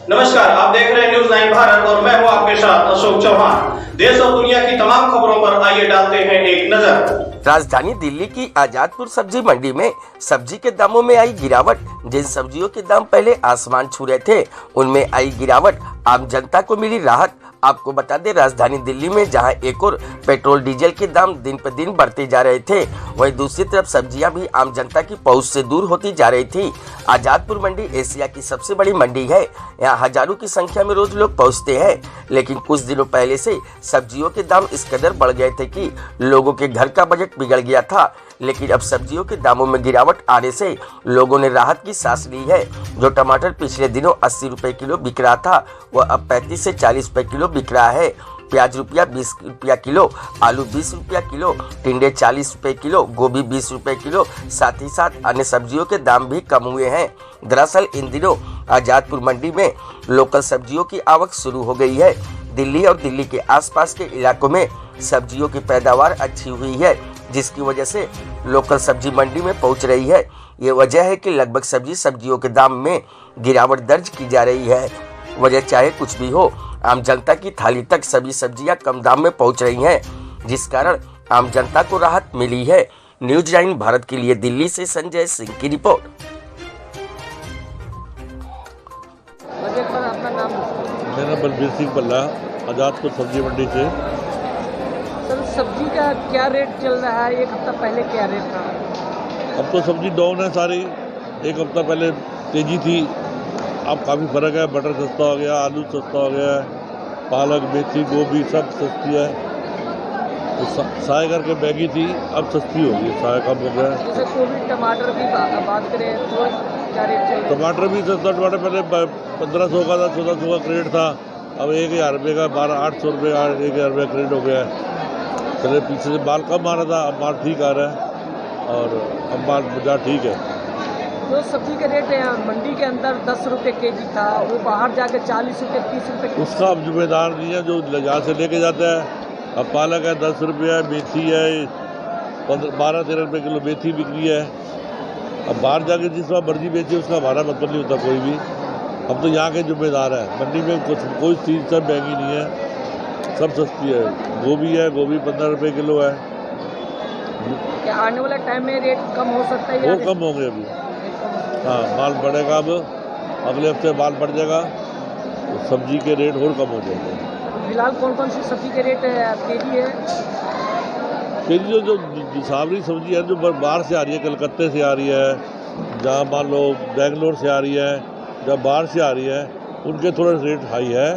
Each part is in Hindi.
नमस्कार, आप देख रहे हैं न्यूज 9 भारत और मैं हूं आपके साथ अशोक चौहान। देश और दुनिया की तमाम खबरों पर आइए डालते हैं एक नजर। राजधानी दिल्ली की आजादपुर सब्जी मंडी में सब्जी के दामों में आई गिरावट। जिन सब्जियों के दाम पहले आसमान छू रहे थे, उनमें आई गिरावट। आम जनता को मिली राहत। आपको बता दें, राजधानी दिल्ली में जहां एक और पेट्रोल डीजल के दाम दिन पर दिन बढ़ते जा रहे थे, वहीं दूसरी तरफ सब्जियां भी आम जनता की पहुंच से दूर होती जा रही थी। आजादपुर मंडी एशिया की सबसे बड़ी मंडी है। यहाँ हजारों की संख्या में रोज लोग पहुंचते हैं, लेकिन कुछ दिनों पहले से सब्जियों के दाम इस कदर बढ़ गए थे कि लोगों के घर का बजट बिगड़ गया था। लेकिन अब सब्जियों के दामों में गिरावट आने से लोगों ने राहत की सांस ली है। जो टमाटर पिछले दिनों 80 रुपए किलो बिक रहा था, वह अब 35 से 40 रुपए किलो बिक रहा है। प्याज ₹20 किलो, आलू ₹20 किलो, टिंडे ₹40 किलो, गोभी ₹20 किलो, साथ ही साथ अन्य सब्जियों के दाम भी कम हुए हैं। दरअसल इन दिनों आजादपुर मंडी में लोकल सब्जियों की आवक शुरू हो गई है। दिल्ली और दिल्ली के आसपास के इलाकों में सब्जियों की पैदावार अच्छी हुई है, जिसकी वजह से लोकल सब्जी मंडी में पहुंच रही है। ये वजह है कि लगभग सब्जियों के दाम में गिरावट दर्ज की जा रही है। वजह चाहे कुछ भी हो, आम जनता की थाली तक सभी सब्जियां कम दाम में पहुंच रही हैं, जिस कारण आम जनता को राहत मिली है। न्यूज 9 भारत के लिए दिल्ली से संजय सिंह की रिपोर्ट। मेरा बलबीर सिंह बल्ला, आजादपुर सब्जी मंडी से। सर, सब्जी का क्या रेट चल रहा है? एक हफ्ता पहले क्या रेट था? अब तो सब्जी डाउन है सारी। एक हफ्ता पहले तेजी थी, अब काफ़ी फ़र्क है। बटर सस्ता हो गया, आलू सस्ता हो गया है, पालक, मेथी, गोभी सब सस्ती है। तो साय करके बैगी थी, अब सस्ती हो गई, साय कम हो गया। जैसे गोभी, टमाटर की बात करें तो क्या रेट चल रहा है? टमाटर भी सस्ता। टमाटर पहले 1500 का था, 1400 का क्रेट था, अब 1000 रुपये का 800 रुपये 1000 रुपये क्रेट हो गया है। पहले पीछे से माल कम आ रहा था, अब माल ठीक आ रहा है और अब माल बाजार ठीक है। जो सब्जी का रेट है मंडी के अंदर 10 रुपये केजी था, वो बाहर जाके 40 रुपये 30 रुपये। उसका अब जिम्मेदार नहीं है जो यहाँ से लेके जाता है। अब पालक है 10 रुपये, मेथी है 12-13 रुपये किलो मेथी बिक रही है। अब बाहर जाके जिसका मर्जी बेचे, उसका हमारा मतलब नहीं होता कोई भी। हम तो यहाँ के जिम्मेदार हैं। मंडी में कोई चीज़ सब महंगी नहीं है, सब सस्ती है। गोभी है, गोभी 15 रुपये किलो है। क्या आने वाला टाइम में रेट कम हो सकता है? वो कम होंगे अभी। हाँ, माल बढ़ेगा। अब अगले हफ्ते माल बढ़ जाएगा तो सब्जी के रेट और कम हो जाएंगे। फिलहाल कौन कौन सी सब्जी के रेट तेजी है? तेजी जो सामरी सब्जी है, जो बाहर से आ रही है, कलकत्ते से आ रही है, जहाँ मान लो बेंगलोर से आ रही है, जहाँ बाहर से आ रही है, उनके थोड़ा रेट हाई है।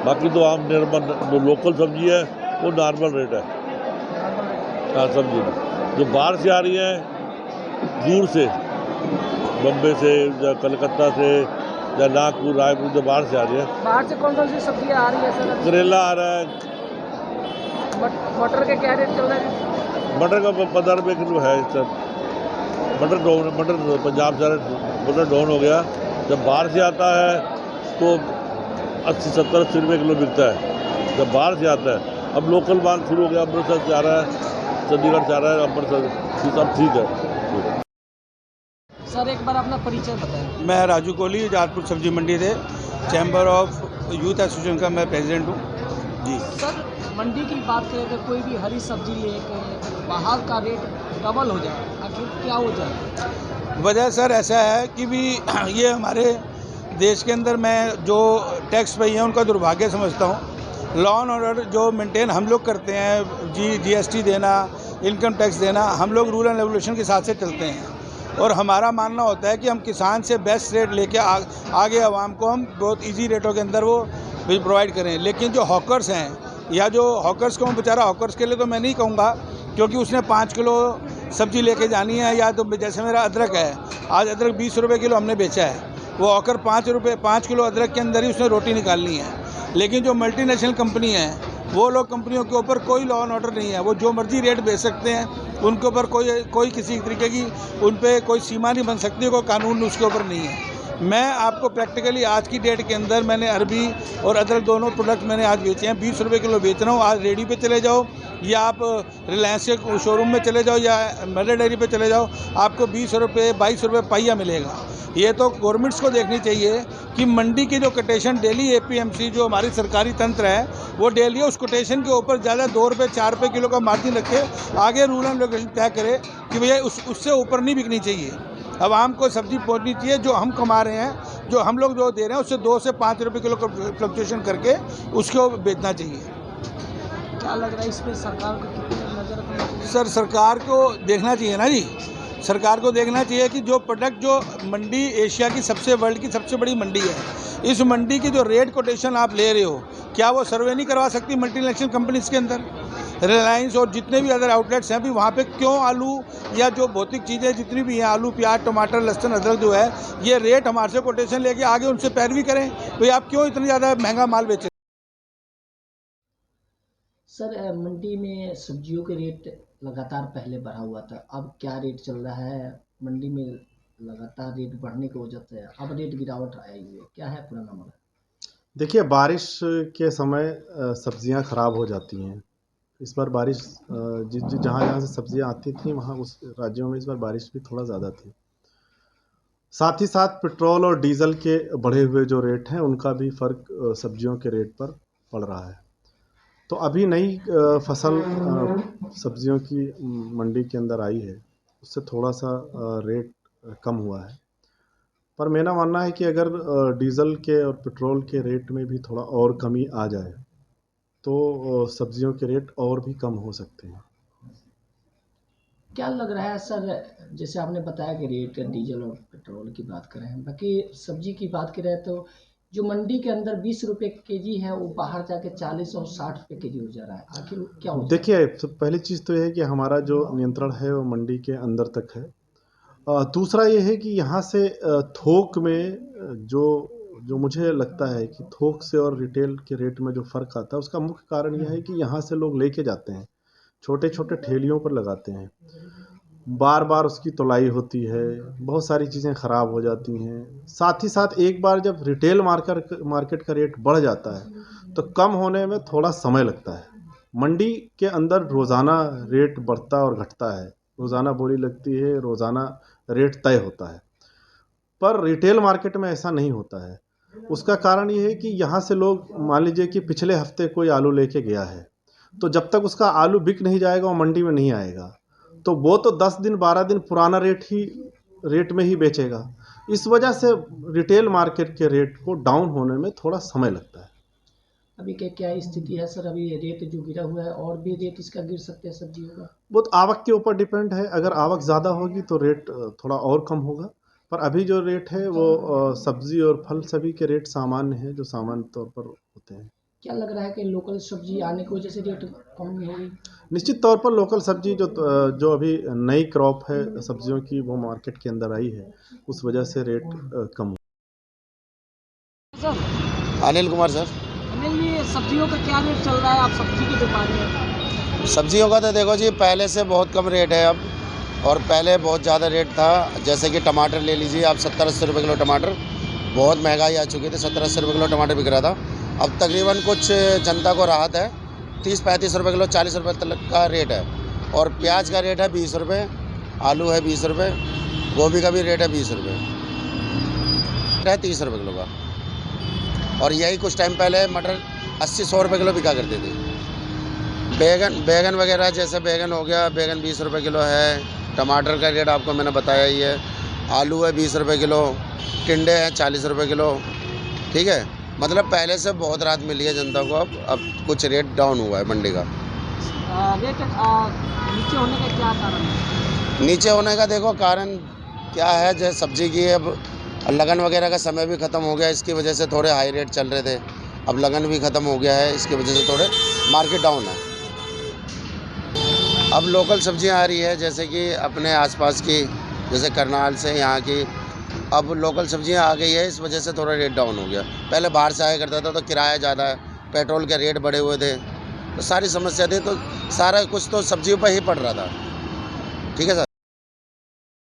बाकी तो आम नॉर्मल जो लोकल सब्जी है वो नॉर्मल रेट है। हाँ, सब्जी जो बाहर से आ रही है, दूर से, बम्बे से या कलकत्ता से या नागपुर, रायपुर, जो बाहर से आ रही है। बाहर से कौन कौन सी सब्जियाँ आ रही है सर? करेला आ रहा है। मटर का क्या रेट चल रहा है? मटर का 15 रुपये किलो है सर। मटर डाउन, मटर पंजाब से मटर डाउन हो गया। जब बाहर से आता है तो 80-70 रुपये किलो बिकता है जब बाहर से आता है। अब लोकल माल शुरू हो गया, अमृतसर से आ रहा है, चंडीगढ़ से आ रहा है, अमृतसर, सब ठीक है। सर, एक बार अपना परिचय बताएं। मैं राजू कोहली, आजादपुर सब्जी मंडी से चैम्बर ऑफ यूथ एसोसिएशन का मैं प्रेसिडेंट हूँ जी। सर, मंडी की बात करें तो कोई भी हरी सब्जी लेकर बाहर का रेट डबल हो जाए, आखिर क्या हो जाए? वजह सर ऐसा है कि भी ये हमारे देश के अंदर मैं जो टैक्स पे हैं उनका दुर्भाग्य समझता हूँ। लॉ एंड ऑर्डर जो मेंटेन हम लोग करते हैं, जीएसटी देना, इनकम टैक्स देना, हम लोग रूल एंड रेगुलेशन के साथ से चलते हैं। और हमारा मानना होता है कि हम किसान से बेस्ट रेट लेके आगे आवाम को हम बहुत इजी रेटों के अंदर वो भी प्रोवाइड करें। लेकिन जो हॉकर्स हैं, या जो हॉकर्स को बेचारा, हॉकर्स के लिए तो मैं नहीं कहूँगा, क्योंकि उसने 5 किलो सब्जी लेके जानी है, या तो जैसे मेरा अदरक है, आज अदरक 20 रुपये किलो हमने बेचा है, वो हॉकर 5 किलो अदरक के अंदर ही उसने रोटी निकालनी है। लेकिन जो मल्टीनेशनल कंपनी है, वो लोग कंपनियों के ऊपर कोई लॉ एंड ऑर्डर नहीं है, वो जो मर्जी रेट बेच सकते हैं, उनके ऊपर कोई किसी तरीके की उन पर कोई सीमा नहीं बन सकती, कोई कानून उसके ऊपर नहीं है। मैं आपको प्रैक्टिकली आज की डेट के अंदर मैंने अरबी और अदरक दोनों प्रोडक्ट मैंने आज बेचे हैं। 20 रुपये किलो बेच रहा हूँ। आज रेडी पे चले जाओ या आप रिलायंस के शोरूम में चले जाओ या मदर डेयरी पे चले जाओ, आपको 20 रुपये 22 रुपये पहिया मिलेगा। ये तो गवर्नमेंट्स को देखनी चाहिए कि मंडी की जो कोटेशन डेली एपीएमसी जो हमारी सरकारी तंत्र है वो डेली उस कोटेशन के ऊपर ज़्यादा 2 रुपये 4 रुपये किलो का मार्जिन रखे, आगे रूल एंड रेगुलेशन तय करे कि भैया उससे ऊपर नहीं बिकनी चाहिए। अब आम को सब्जी पहुंचनी चाहिए, जो हम कमा रहे हैं, जो हम लोग जो दे रहे हैं उससे 2 से 5 रुपये किलो का फ्लक्चुएशन करके उसको बेचना चाहिए। क्या लग रहा है इसमें सरकार को कितनी नजर रखनी चाहिए? सर सरकार को देखना चाहिए ना जी, सरकार को देखना चाहिए कि जो प्रोडक्ट जो मंडी एशिया की वर्ल्ड की सबसे बड़ी मंडी है, इस मंडी की जो रेट कोटेशन आप ले रहे हो, क्या वो सर्वे नहीं करवा सकती मल्टीनेशनल कंपनीज के अंदर? रिलायंस और जितने भी अदर आउटलेट्स हैं भी वहाँ पे क्यों आलू या जो भौतिक चीज़ें जितनी भी हैं, आलू प्याज टमाटर लहसुन अदरक जो है, ये रेट हमारे से कोटेशन लेके आगे उनसे पैरवी करें। भाई आप क्यों इतनी ज़्यादा महंगा माल बेचें? सर मंडी में सब्जियों के रेट लगातार पहले बढ़ा हुआ था, अब क्या रेट चल रहा है मंडी में? लगातार रेट बढ़ने की वजह से अब रेट गिरावट आई हुई है, क्या है पूरा मामला? देखिए, बारिश के समय सब्जियां खराब हो जाती हैं। इस बार बारिश जहाँ से सब्जियां आती थी वहाँ उस राज्यों में इस बार बारिश भी थोड़ा ज़्यादा थी। साथ ही साथ पेट्रोल और डीजल के बढ़े हुए जो रेट हैं उनका भी फ़र्क सब्जियों के रेट पर पड़ रहा है। तो अभी नई फसल सब्जियों की मंडी के अंदर आई है, उससे थोड़ा सा रेट कम हुआ है। पर मेरा मानना है कि अगर डीज़ल के और पेट्रोल के रेट में भी थोड़ा और कमी आ जाए तो सब्जियों के रेट और भी कम हो सकते हैं। क्या लग रहा है सर, जैसे आपने बताया कि रेट डीजल और पेट्रोल की बात करें, बाकी सब्जी की बात करें तो जो मंडी के अंदर 20 रुपये केजी है वो बाहर जाके 40 और 60 रुपये केजी हो जा रहा है, आखिर क्या हो? देखिए, तो पहली चीज़ तो यह है कि हमारा जो नियंत्रण है वो मंडी के अंदर तक है। दूसरा ये है कि यहाँ से थोक में जो मुझे लगता है कि थोक से और रिटेल के रेट में जो फ़र्क आता है उसका मुख्य कारण यह है कि यहाँ से लोग लेके जाते हैं, छोटे छोटे ठेलियों पर लगाते हैं, बार बार उसकी तौलाई होती है, बहुत सारी चीज़ें ख़राब हो जाती हैं। साथ ही साथ एक बार जब रिटेल मार्केट का रेट बढ़ जाता है तो कम होने में थोड़ा समय लगता है। मंडी के अंदर रोज़ाना रेट बढ़ता और घटता है, रोज़ाना बोली लगती है, रोज़ाना रेट तय होता है। पर रिटेल मार्केट में ऐसा नहीं होता है। उसका कारण ये है कि यहाँ से लोग, मान लीजिए कि पिछले हफ्ते कोई आलू लेके गया है, तो जब तक उसका आलू बिक नहीं जाएगा वो मंडी में नहीं आएगा, तो वो तो 10 दिन 12 दिन पुराना रेट में ही बेचेगा। इस वजह से रिटेल मार्केट के रेट को डाउन होने में थोड़ा समय लगता है। अभी क्या स्थिति है सर? अभी रेट जो गिरा हुआ है और भी रेट इसका गिर सकते हैं सब्जियों का? वो तो आवक के ऊपर डिपेंड है। अगर आवक ज़्यादा होगी तो रेट थोड़ा और कम होगा, पर अभी जो रेट है वो सब्जी और फल सभी के रेट सामान्य हैं, जो सामान्य तौर पर होते हैं। क्या लग रहा है कि लोकल सब्जी आने की वजह से रेट कम होगी? निश्चित तौर पर लोकल सब्जी जो अभी नई क्रॉप है सब्जियों की वो मार्केट के अंदर आई है, उस वजह से रेट कम हो। Sir Anil Kumar sir. अनिल जी, सब्जियों का क्या रेट चल रहा है? आप सब्जी की दुकान में? सब्जियों का तो देखो जी, पहले से बहुत कम रेट है अब, और पहले बहुत ज़्यादा रेट था। जैसे कि टमाटर ले लीजिए आप, 70-80 रुपये किलो टमाटर, बहुत महंगाई आ चुकी थी, 70-80 रुपये किलो टमाटर बिक रहा था। अब तकरीबन कुछ जनता को राहत है, 30-35 रुपये किलो, 40 रुपये तक का रेट है। और प्याज का रेट है 20 रुपये, आलू है 20 रुपये, गोभी का भी रेट है 20 रुपये, है 30 रुपये किलो का। और यही कुछ टाइम पहले मटर 80-100 रुपये किलो बिका करती थी। बैगन वगैरह, जैसे बैगन हो गया, बैगन 20 रुपये किलो है। टमाटर का रेट आपको मैंने बताया ही है। आलू है 20 रुपये किलो, टिंडे हैं 40 रुपये किलो। ठीक है, मतलब पहले से बहुत राहत मिली है जनता को। अब कुछ रेट डाउन हुआ है मंडी का। रेट नीचे होने का क्या कारण है? नीचे होने का देखो कारण क्या है, जैसे सब्जी की अब लगन वगैरह का समय भी ख़त्म हो गया, इसकी वजह से थोड़े हाई रेट चल रहे थे। अब लगन भी ख़त्म हो गया है, इसकी वजह से थोड़े मार्केट डाउन है। अब लोकल सब्जियां आ रही है, जैसे कि अपने आसपास की, जैसे करनाल से यहाँ की, अब लोकल सब्जियां आ गई है, इस वजह से थोड़ा रेट डाउन हो गया। पहले बाहर से आया करता था तो किराया ज़्यादा है, पेट्रोल के रेट बढ़े हुए थे, तो सारी समस्या थी, तो सारा कुछ तो सब्जियों पर ही पड़ रहा था। ठीक है सर।